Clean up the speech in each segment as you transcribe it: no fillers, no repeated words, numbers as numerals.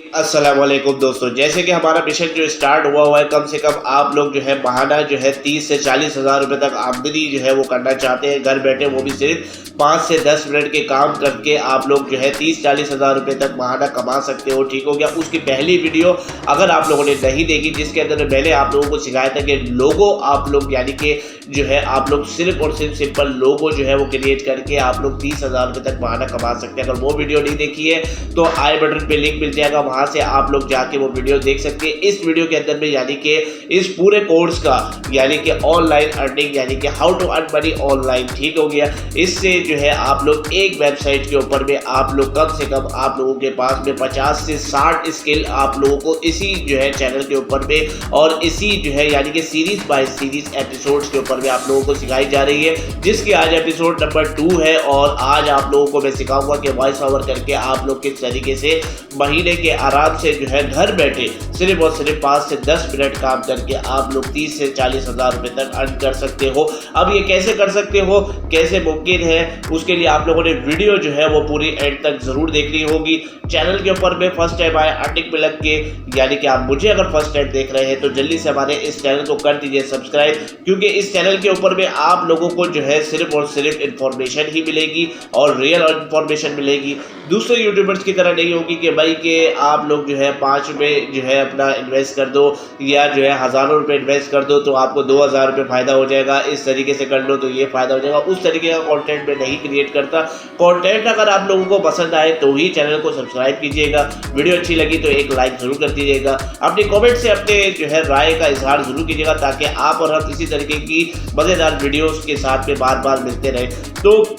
अस्सलामुअलैकुम दोस्तों, जैसे कि हमारा मिशन जो स्टार्ट हुआ है, कम से कम आप लोग जो है महाना जो है 30 से 40 हज़ार रुपये तक आमदनी जो है वो करना चाहते हैं घर बैठे, वो भी सिर्फ 5 से 10 मिनट के काम करके आप लोग जो है 30-40 हज़ार रुपये तक महाना कमा सकते हो। ठीक हो गया। उसकी पहली वीडियो अगर आप लोगों ने नहीं देखी, जिसके अंदर मैंने आप लोगों को सिखाया था कि लोगो आप लोग यानी कि जो है आप लोग सिर्फ और सिर्फ सिंपल लोगो जो है वो क्रिएट करके आप लोग 30 हज़ार रुपये तक महाना कमा सकते हैं। अगर वो वीडियो नहीं देखी है तो आई बटन पे लिंक मिल जाएगा, वहां से आप लोग जाके वो वीडियो देख सकते हैं। इस वीडियो के अंदर में यानी कि इस पूरे कोर्स का यानी कि ऑनलाइन अर्निंग यानी कि how to earn money online, ठीक हो गया। इससे जो है आप लोग एक वेबसाइट के ऊपर में आप लोग कम से कम आप लोगों के पास में 50 से 60 स्किल आप लोगों को इसी जो है चैनल के ऊपर में और इसी जो है यानी कि सीरीज बाय सीरीज एपिसोड्स के ऊपर में आप लोगों को सिखाई जा रही है, जिसकी आज एपिसोड नंबर 2 है। और आज आप लोगों को मैं सिखाऊंगा कि वॉइस ओवर करके आप लोग किस तरीके से महीने के आराम से जो है घर बैठे सिर्फ और सिर्फ 5 से 10 मिनट काम करके आप लोग 30 से 40 हज़ार रुपये तक अर्न कर सकते हो। अब ये कैसे कर सकते हो, कैसे मुमकिन है, उसके लिए आप लोगों ने वीडियो जो है वो पूरी एंड तक जरूर देखनी होगी। चैनल के ऊपर में फर्स्ट टाइम आए अर्निंग में लग के यानी कि आप मुझे अगर फर्स्ट टाइम देख रहे हैं तो जल्दी से हमारे इस चैनल को कर दीजिए सब्सक्राइब, क्योंकि इस चैनल के ऊपर में आप लोगों को जो है सिर्फ और सिर्फ इंफॉर्मेशन ही मिलेगी और रियल इंफॉर्मेशन मिलेगी। दूसरे यूट्यूबर्स की तरह नहीं होगी कि भाई कि आप लोग जो है 5 रुपये जो है अपना इन्वेस्ट कर दो या जो है हज़ारों रुपये इन्वेस्ट कर दो तो आपको 2000 रुपये फ़ायदा हो जाएगा, इस तरीके से कर लो तो ये फ़ायदा हो जाएगा। उस तरीके का कंटेंट मैं नहीं क्रिएट करता। कंटेंट अगर आप लोगों को पसंद आए तो ही चैनल को सब्सक्राइब कीजिएगा, वीडियो अच्छी लगी तो एक लाइक ज़रूर कर दीजिएगा, अपने कमेंट से अपने जो है राय का इजहार ज़रूर कीजिएगा, ताकि आप और हम इसी तरीके की मज़ेदार वीडियोज़ के साथ में बार बार मिलते रहें। तो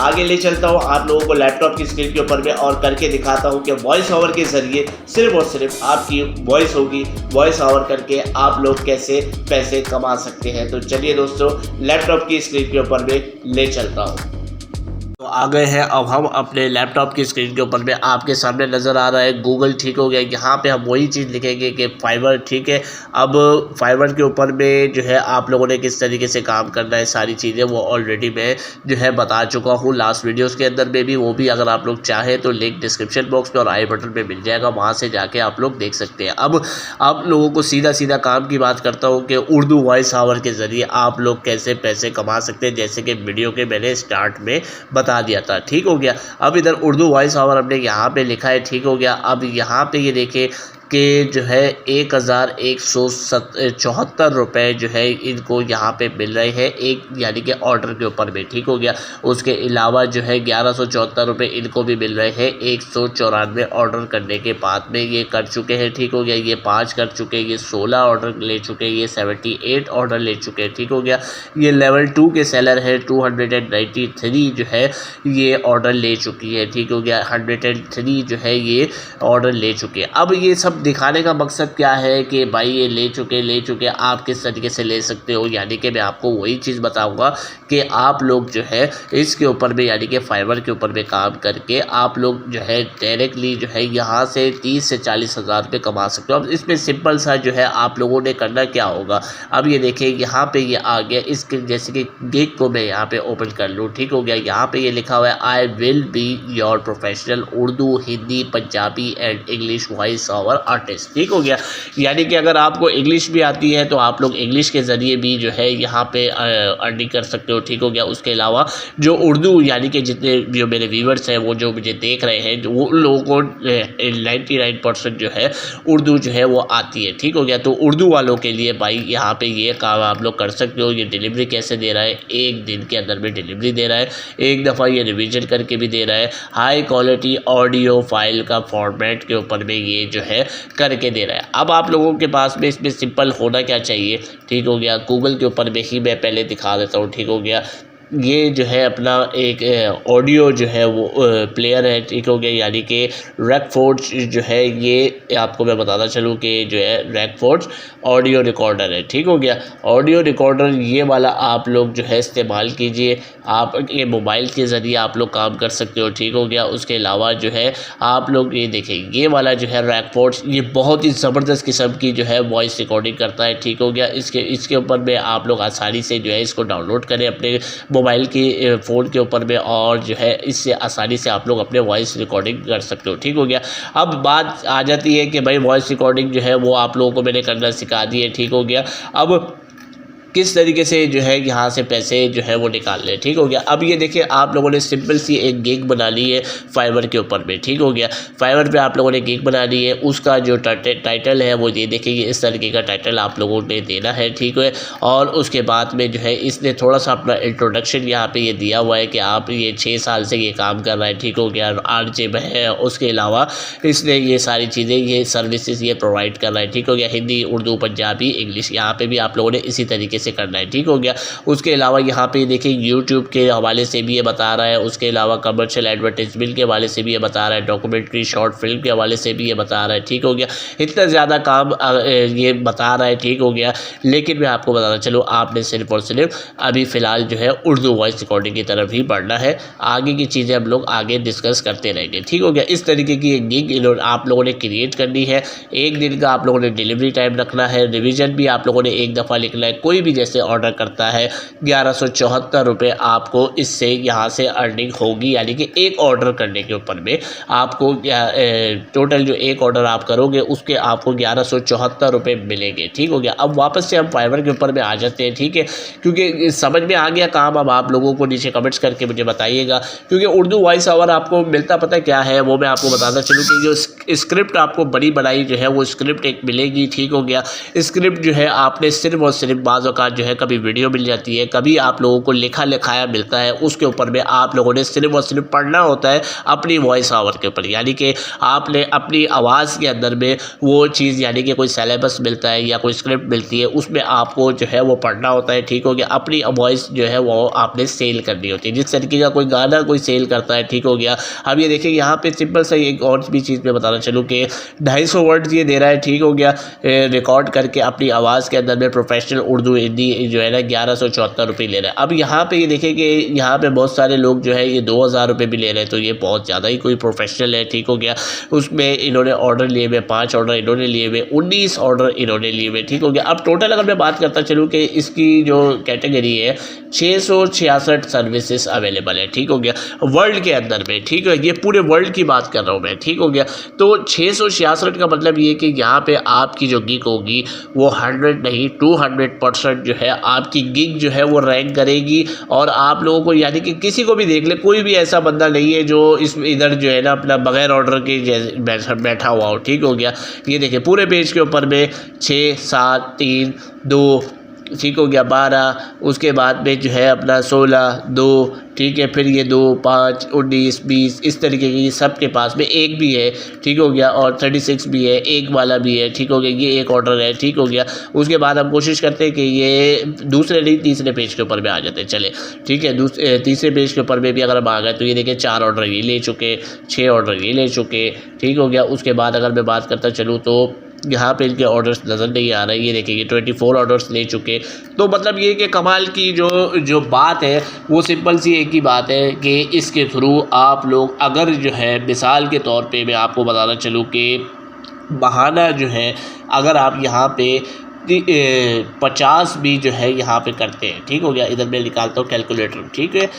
आगे ले चलता हूँ आप लोगों को लैपटॉप की स्क्रीन के ऊपर में और करके दिखाता हूँ कि वॉइस ओवर के ज़रिए सिर्फ और सिर्फ आपकी वॉइस होगी, वॉइस ओवर करके आप लोग कैसे पैसे कमा सकते हैं। तो चलिए दोस्तों, लैपटॉप की स्क्रीन के ऊपर में ले चलता हूँ। तो आ गए हैं अब हम अपने लैपटॉप की स्क्रीन के ऊपर में, आपके सामने नज़र आ रहा है गूगल, ठीक हो गया। यहाँ पे हम वही चीज़ लिखेंगे कि फाइवर, ठीक है। अब फाइवर के ऊपर में जो है आप लोगों ने किस तरीके से काम करना है, सारी चीज़ें वो ऑलरेडी मैं जो है बता चुका हूँ लास्ट वीडियोस के अंदर में भी। वो भी अगर आप लोग चाहें तो लिंक डिस्क्रिप्शन बॉक्स में और आई बटन पे मिल जाएगा, वहाँ से जाके आप लोग देख सकते हैं। अब आप लोगों को सीधा सीधा काम की बात करता हूँ कि उर्दू वॉइस ओवर के ज़रिए आप लोग कैसे पैसे कमा सकते हैं, जैसे कि वीडियो के मैंने स्टार्ट में बता दिया था, ठीक हो गया। अब इधर उर्दू वॉइस ओवर हमने यहाँ पे लिखा है, ठीक हो गया। अब यहाँ पे ये देखिए कि जो है 1174 रुपये जो है इनको यहाँ पे मिल रहे हैं एक यानी कि ऑर्डर के ऊपर में, ठीक हो गया। उसके अलावा जो है 1174 रुपये इनको भी मिल रहे हैं 194 ऑर्डर करने के बाद में, ये कर चुके हैं, ठीक हो गया। ये 5 कर चुके हैं, ये 16 ऑर्डर ले चुके हैं, ये 78 ऑर्डर ले चुके हैं, ठीक हो गया। ये लेवल 2 के सेलर है, 293 जो है ये ऑर्डर ले चुकी है, ठीक हो गया। 103 जो है ये ऑर्डर ले चुके हैं। अब ये सब दिखाने का मकसद क्या है कि भाई ये ले चुके आप किस तरीके से ले सकते हो, यानी कि मैं आपको वही चीज़ बताऊंगा कि आप लोग जो है इसके ऊपर में यानी कि फाइवर के ऊपर में काम करके आप लोग जो है डायरेक्टली जो है यहाँ से 30 से 40 हज़ार रुपये कमा सकते हो। अब इसमें सिंपल सा जो है आप लोगों ने करना क्या होगा, अब ये देखिए यहाँ पे ये आ गया। इसके जैसे कि गिग को मैं यहाँ पे ओपन कर लूँ, ठीक हो गया। यहाँ पे ये लिखा हुआ है I will be your professional Urdu, Hindi, Punjabi and English voice over artist, ठीक हो गया। यानी कि अगर आपको इंग्लिश भी आती है तो आप लोग इंग्लिश के ज़रिए भी जो है यहाँ पे अर्निंग कर सकते हो, ठीक हो गया। उसके अलावा जो उर्दू यानी कि जितने जो मेरे व्यूवर्स हैं वो जो मुझे देख रहे हैं, जो उन लोगों को 99% जो है उर्दू जो है वो आती है, ठीक हो गया। तो उर्दू वालों के लिए भाई यहाँ पे ये काम आप लोग कर सकते हो। ये डिलीवरी कैसे दे रहा है, 1 दिन के अंदर में डिलीवरी दे रहा है, एक दफ़ा ये रिविजन करके भी दे रहा है, हाई क्वालिटी ऑडियो फाइल का फॉर्मेट के ऊपर में ये जो है करके दे रहा है। अब आप लोगों के पास में इसमें सिंपल होना क्या चाहिए, ठीक हो गया। गूगल के ऊपर में ही मैं पहले दिखा देता हूँ, ठीक हो गया। ये जो है अपना एक ऑडियो जो है वो प्लेयर है, ठीक हो गया। यानी कि रैकफोर्ड्स जो है ये आपको मैं बताना चलूँ कि जो है रैकफोर्ड्स ऑडियो रिकॉर्डर है, ठीक हो गया। ऑडियो रिकॉर्डर ये वाला आप लोग जो है इस्तेमाल कीजिए, आप ये मोबाइल के ज़रिए आप लोग काम कर सकते हो, ठीक हो गया। उसके अलावा जो है आप लोग ये देखें, ये वाला जो है रैकफोर्ड्स ये बहुत ही ज़बरदस्त किस्म की जो है वॉइस रिकॉर्डिंग करता है, ठीक हो गया। इसके ऊपर में आप लोग आसानी से जो है इसको डाउनलोड करें अपने मोबाइल के फ़ोन के ऊपर में, और जो है इससे आसानी से आप लोग अपने वॉइस रिकॉर्डिंग कर सकते हो। ठीक हो गया। अब बात आ जाती है कि भाई वॉइस रिकॉर्डिंग जो है वो आप लोगों को मैंने करना सिखा दी है। ठीक हो गया। अब किस तरीके से जो है यहाँ से पैसे जो है वो निकाल लें। ठीक हो गया। अब ये देखिए आप लोगों ने सिंपल सी एक गिग बना ली है फाइवर के ऊपर में। ठीक हो गया। फाइवर पे आप लोगों ने गिग बना ली है, उसका जो टाइटल है वो ये देखिए इस तरीके का टाइटल आप लोगों ने देना है। ठीक है। और उसके बाद में जो है इसने थोड़ा सा अपना इंट्रोडक्शन यहाँ पे ये दिया हुआ है कि आप ये 6 साल से ये काम कर रहा है। ठीक हो गया। आरजे में है, उसके अलावा इसने ये सारी चीज़ें, ये सर्विसेज ये प्रोवाइड कर रहा है। ठीक हो गया। हिंदी, उर्दू, पंजाबी, इंग्लिश, यहाँ पे भी आप लोगों ने इसी तरीके से करना है। ठीक हो गया। उसके अलावा यहाँ पे देखिए यूट्यूब के हवाले से भी ये बता रहा है, उसके अलावा कमर्शियल एडवर्टाइजमेंट के हवाले से भी ये बता रहा है, डॉक्यूमेंट्री शॉर्ट फिल्म के हवाले से भी ये बता रहा है। ठीक हो गया। इतना ज़्यादा काम ये बता रहा है। ठीक हो गया। लेकिन मैं आपको बताना चलूँ, आपने सिर्फ और सिर्फ अभी फ़िलहाल जो है उर्दू वॉइस रिकॉर्डिंग की तरफ ही बढ़ना है। आगे की चीज़ें हम लोग आगे डिस्कस करते रहेंगे। ठीक हो गया। इस तरीके की एक गिग आप लोगों ने क्रिएट करनी है। 1 दिन का आप लोगों ने डिलीवरी टाइम रखना है। रिविज़न भी आप लोगों ने एक दफ़ा लिखना है। कोई भी जैसे ऑर्डर करता है 1174 रुपये आपको इससे यहाँ से अर्निंग होगी, यानी कि एक ऑर्डर करने के ऊपर में आपको टोटल जो एक ऑर्डर आप करोगे उसके आपको 1174 रुपये मिलेंगे। ठीक हो गया। अब वापस से हम फाइवर के ऊपर में आ जाते हैं। ठीक है। क्योंकि समझ में आ गया काम, अब आप लोगों को नीचे कमेंट्स करके मुझे बताइएगा। क्योंकि उर्दू वॉइस ओवर आपको मिलता पता क्या है, वो मैं आपको बताता चलूँ कि जो स्क्रिप्ट आपको बड़ी बनाई जो है वो स्क्रिप्ट एक मिलेगी। ठीक हो गया। स्क्रिप्ट जो है आपने सिर्फ और सिर्फ बाज़ औक़ात जो है कभी वीडियो मिल जाती है, कभी आप लोगों को लिखा लिखाया मिलता है, उसके ऊपर में आप लोगों ने सिर्फ और सिर्फ पढ़ना होता है अपनी वॉइस ओवर के ऊपर, यानी कि आपने अपनी आवाज़ के अंदर में वो चीज़, यानी कि कोई सिलेबस मिलता है या कोई स्क्रिप्ट मिलती है, उसमें आपको जो है वो पढ़ना होता है। ठीक हो गया। अपनी वॉइस जो है वो आपने सेल करनी होती है, जिस तरीके का कोई गाना कोई सेल करता है। ठीक हो गया। अब ये देखिए यहाँ पे सिंपल सा एक और भी चीज़ मैं बताना चलूँ कि 250 वर्ड्स ये दे रहा है। ठीक हो गया। रिकॉर्ड करके अपनी आवाज़ के अंदर में प्रोफेशनल उर्दू हिंदी जो है ना 1174 रुपये ले रहा है। अब यहाँ पे ये देखिए कि यहाँ पे बहुत सारे लोग जो है ये 2000 रुपये भी ले रहे हैं, तो ये बहुत ज़्यादा ही कोई प्रोफेशनल है। ठीक हो गया। उसमें इन्होंने ऑर्डर लिए हुए 5 ऑर्डर इन्होंने लिए हुए, 19 ऑर्डर इन्होंने लिए हुए। ठीक हो गया। अब टोटल अगर मैं बात करता चलूँ कि इसकी जो कैटेगरी है 666 सर्विसेज अवेलेबल है। ठीक हो गया। वर्ल्ड के अंदर में। ठीक है। ये पूरे वर्ल्ड की बात कर रहा हूँ मैं। ठीक हो गया। तो 666 का मतलब ये कि यहाँ पे आपकी जो गिग होगी वो 100 नहीं 200% जो है आपकी गिग जो है वो रैंक करेगी। और आप लोगों को, यानी कि किसी को भी देख ले, कोई भी ऐसा बंदा नहीं है जो इस इधर जो है ना अपना बगैर ऑर्डर के बैठा हुआ हो। ठीक हो गया। ये देखिए पूरे पेज के ऊपर में 6 7 3 2, ठीक हो गया, 12, उसके बाद में जो है अपना 16 2, ठीक है, फिर ये 2 5 19 20, इस तरीके की सबके पास में एक भी है। ठीक हो गया। और 36 भी है, एक वाला भी है। ठीक हो गया। ये एक ऑर्डर है। ठीक हो गया। उसके बाद हम कोशिश करते हैं कि ये दूसरे नहीं तीसरे पेज के ऊपर में आ जाते हैं। चले ठीक है। तीसरे पेज के ऊपर में भी अगर हम आ गए तो ये देखिए 4 ऑर्डर ये ले चुके, 6 ऑर्डर ये ले चुके। ठीक हो गया। उसके बाद अगर मैं बात करता चलूँ तो यहाँ पे इनके ऑर्डर्स नज़र नहीं आ रहे। ये देखिए ये 24 ऑर्डर्स ले चुके। तो मतलब ये कि कमाल की जो बात है वो सिंपल सी एक ही बात है कि इसके थ्रू आप लोग अगर जो है मिसाल के तौर पे मैं आपको बताना चलूँ कि बहाना जो है अगर आप यहाँ पे 50 भी जो है यहाँ पे करते हैं। ठीक हो गया। इधर मैं निकालता हूँ कैलकुलेटर। ठीक है।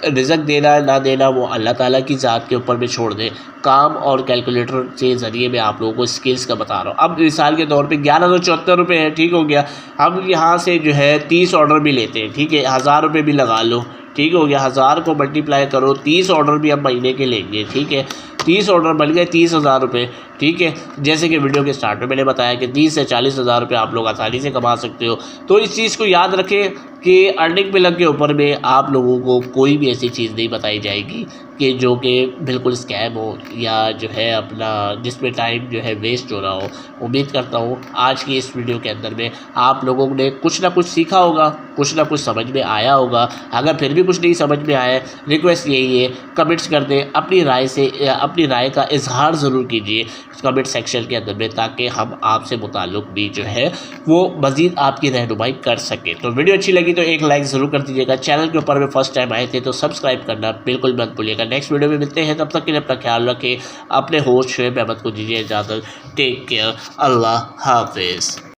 रिज़्क देना ना देना वो अल्लाह ताला की ज़ात के ऊपर में छोड़ दें। काम और कैलकुलेटर के ज़रिए मैं आप लोगों को स्किल्स का बता रहा हूँ। अब मिसाल के तौर पे 1174 रुपये है। ठीक हो गया। हम यहाँ से जो है 30 ऑर्डर भी लेते हैं। ठीक है। 1000 रुपये भी लगा लो। ठीक हो गया। 1000 को मल्टीप्लाई करो, 30 ऑर्डर भी हम महीने के लेंगे। ठीक है। 30 ऑर्डर बन गए 30,000 रुपये। ठीक है। जैसे कि वीडियो के स्टार्ट में मैंने बताया कि 30 से 40,000 रुपये आप लोग आसानी से कमा सकते हो। तो इस चीज़ को याद रखें कि अर्निंग बिलंग के ऊपर में आप लोगों को कोई भी ऐसी चीज़ नहीं बताई जाएगी कि जो कि बिल्कुल स्कैम हो या जो है अपना जिसमें टाइम जो है वेस्ट हो रहा हो। उम्मीद करता हूँ आज की इस वीडियो के अंदर में आप लोगों ने कुछ ना कुछ सीखा होगा, कुछ ना कुछ समझ में आया होगा। अगर फिर भी कुछ नहीं समझ में आया, रिक्वेस्ट यही है कमेंट्स कर दें, अपनी राय से अपनी राय का इजहार ज़रूर कीजिए कमेंट सेक्शन के अंदर में, ताकि हम आपसे मुताल्लिक़ भी जो है वो मज़ीद आपकी रहनुमाई कर सकें। तो वीडियो अच्छी लगी तो एक लाइक ज़रूर कर दीजिएगा। चैनल के ऊपर में फर्स्ट टाइम आए थे तो सब्सक्राइब करना बिल्कुल मत भूलिएगा। नेक्स्ट वीडियो में मिलते हैं, तब तक के लिए अपना ख्याल रखें। अपने होस्ट शुएब अहमद को दीजिए इजाज़त। Take care. अल्लाह हाफिज़।